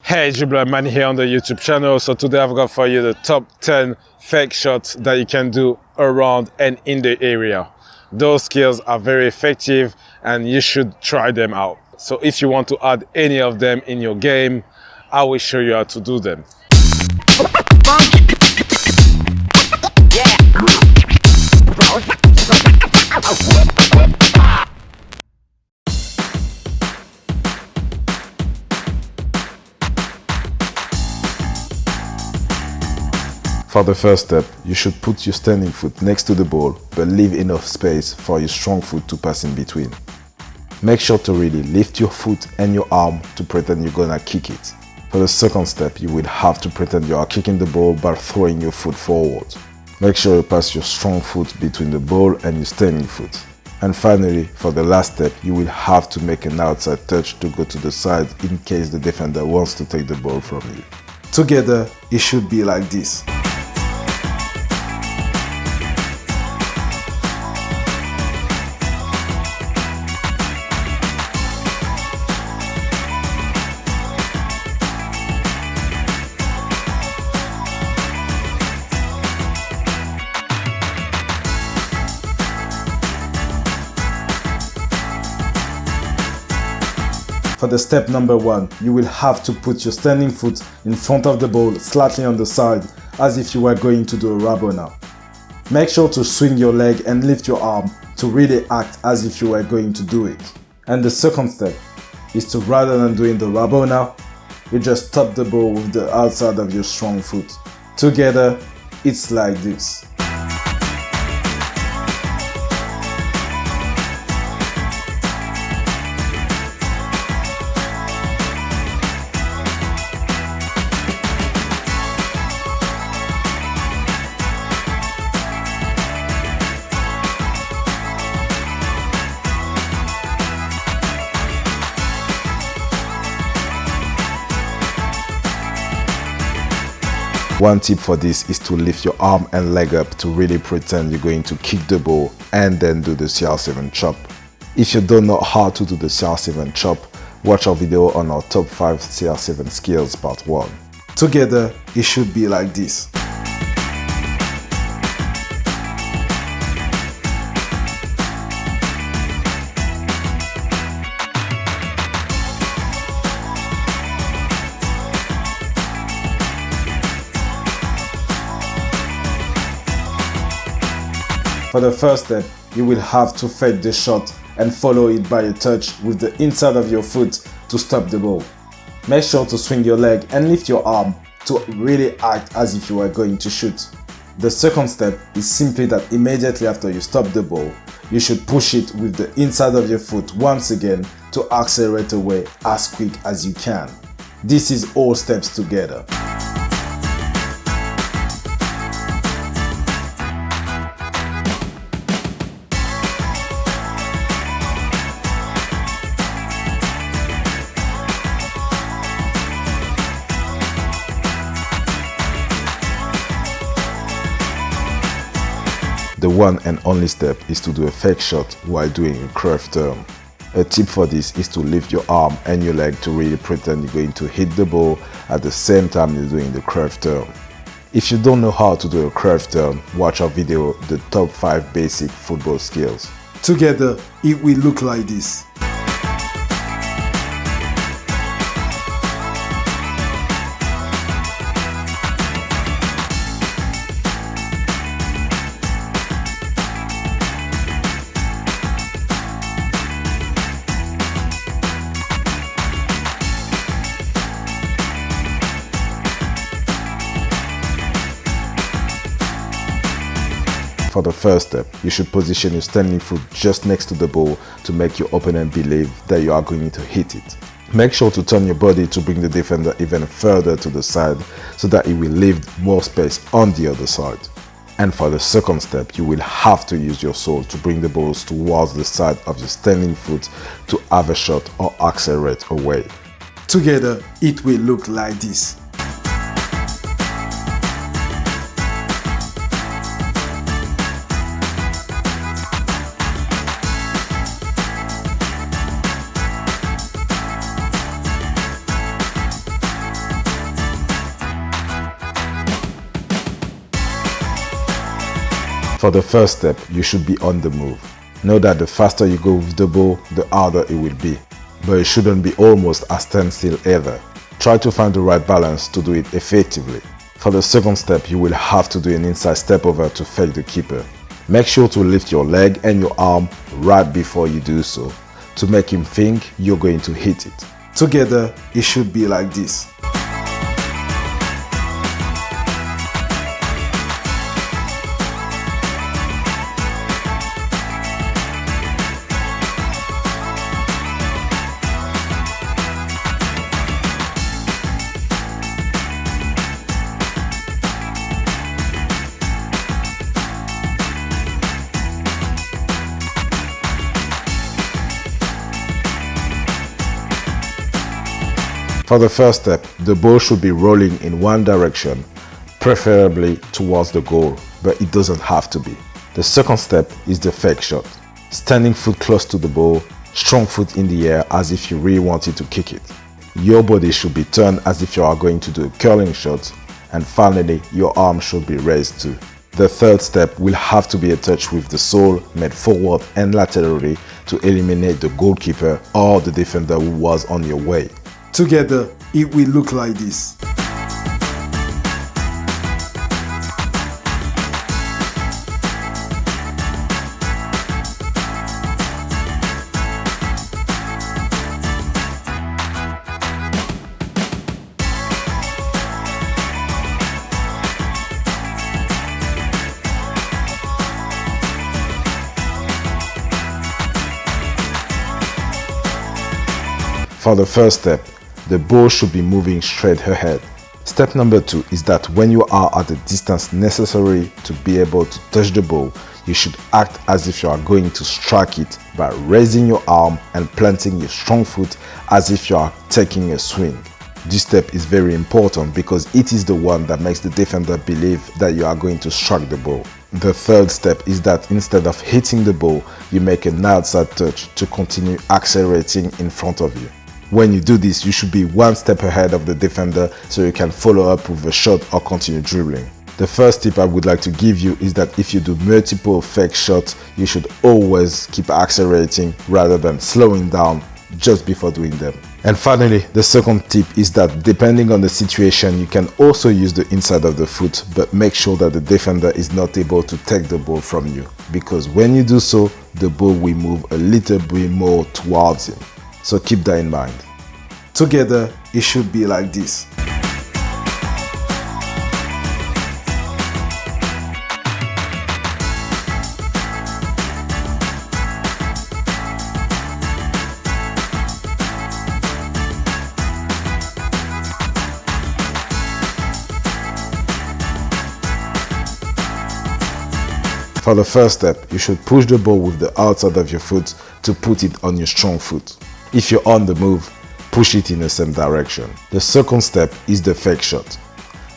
Hey, Dribbler Man here on the YouTube channel. So today I've got for you the top 10 fake shots that you can do around and in the area. Those skills are very effective and you should try them out. So if you want to add any of them in your game, I will show you how to do them. For the first step, you should put your standing foot next to the ball, but leave enough space for your strong foot to pass in between. Make sure to really lift your foot and your arm to pretend you're gonna kick it. For the second step, you will have to pretend you are kicking the ball by throwing your foot forward. Make sure you pass your strong foot between the ball and your standing foot. And finally, for the last step, you will have to make an outside touch to go to the side in case the defender wants to take the ball from you. Together, it should be like this. For the step number 1, you will have to put your standing foot in front of the ball, slightly on the side, as if you were going to do a rabona. Make sure to swing your leg and lift your arm to really act as if you were going to do it. And the second step is to, rather than doing the rabona, you just tap the ball with the outside of your strong foot. Together, it's like this. One tip for this is to lift your arm and leg up to really pretend you're going to kick the ball and then do the CR7 chop. If you don't know how to do the CR7 chop, watch our video on our top 5 CR7 skills part 1. Together, it should be like this. For the first step, you will have to fake the shot and follow it by a touch with the inside of your foot to stop the ball. Make sure to swing your leg and lift your arm to really act as if you are going to shoot. The second step is simply that immediately after you stop the ball, you should push it with the inside of your foot once again to accelerate away as quick as you can. This is all steps together. The one and only step is to do a fake shot while doing a curve turn. A tip for this is to lift your arm and your leg to really pretend you're going to hit the ball at the same time you're doing the curve turn. If you don't know how to do a curve turn, watch our video, the top 5 basic football skills. Together, it will look like this. For the first step, you should position your standing foot just next to the ball to make your opponent believe that you are going to hit it. Make sure to turn your body to bring the defender even further to the side so that it will leave more space on the other side. And for the second step, you will have to use your sole to bring the balls towards the side of your standing foot to have a shot or accelerate away. Together, it will look like this. For the first step, you should be on the move. Know that the faster you go with the ball, the harder it will be. But it shouldn't be almost a standstill either. Try to find the right balance to do it effectively. For the second step, you will have to do an inside step over to fake the keeper. Make sure to lift your leg and your arm right before you do so, to make him think you're going to hit it. Together, it should be like this. For the first step, the ball should be rolling in one direction, preferably towards the goal, but it doesn't have to be. The second step is the fake shot. Standing foot close to the ball, strong foot in the air as if you really wanted to kick it. Your body should be turned as if you are going to do a curling shot, and finally your arm should be raised too. The third step will have to be a touch with the sole made forward and laterally to eliminate the goalkeeper or the defender who was on your way. Together, it will look like this. For the first step, the ball should be moving straight ahead. Step number 2 is that when you are at the distance necessary to be able to touch the ball, you should act as if you are going to strike it by raising your arm and planting your strong foot as if you are taking a swing. This step is very important because it is the one that makes the defender believe that you are going to strike the ball. The third step is that instead of hitting the ball, you make an outside touch to continue accelerating in front of you. When you do this, you should be one step ahead of the defender so you can follow up with a shot or continue dribbling. The first tip I would like to give you is that if you do multiple fake shots, you should always keep accelerating rather than slowing down just before doing them. And finally, the second tip is that depending on the situation, you can also use the inside of the foot, but make sure that the defender is not able to take the ball from you, because when you do so, the ball will move a little bit more towards him. So keep that in mind. Together, it should be like this. For the first step, you should push the ball with the outside of your foot to put it on your strong foot. If you're on the move, push it in the same direction. The second step is the fake shot.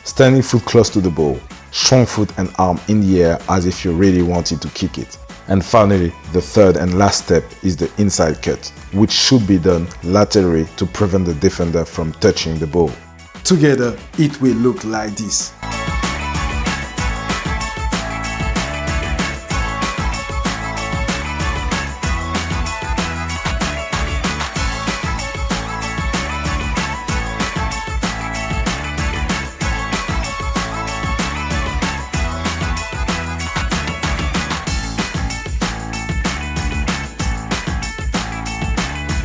Standing foot close to the ball, strong foot and arm in the air as if you really wanted to kick it. And finally, the third and last step is the inside cut, which should be done laterally to prevent the defender from touching the ball. Together, it will look like this.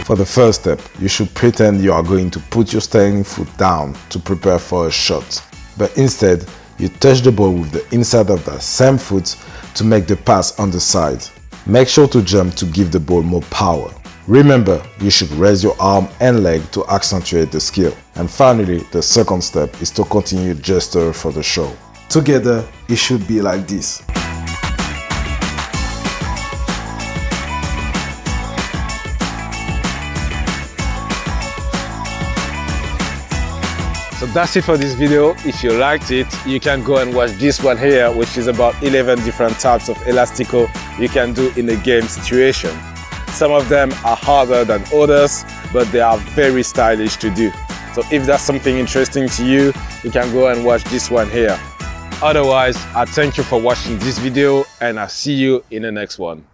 For the first step, you should pretend you are going to put your standing foot down to prepare for a shot. But instead, you touch the ball with the inside of that same foot to make the pass on the side. Make sure to jump to give the ball more power. Remember, you should raise your arm and leg to accentuate the skill. And finally, the second step is to continue gesture for the show. Together, it should be like this. So that's it for this video. If you liked it, you can go and watch this one here, which is about 11 different types of elastico you can do in a game situation. Some of them are harder than others, but they are very stylish to do. So if that's something interesting to you, you can go and watch this one here. Otherwise, I thank you for watching this video and I'll see you in the next one.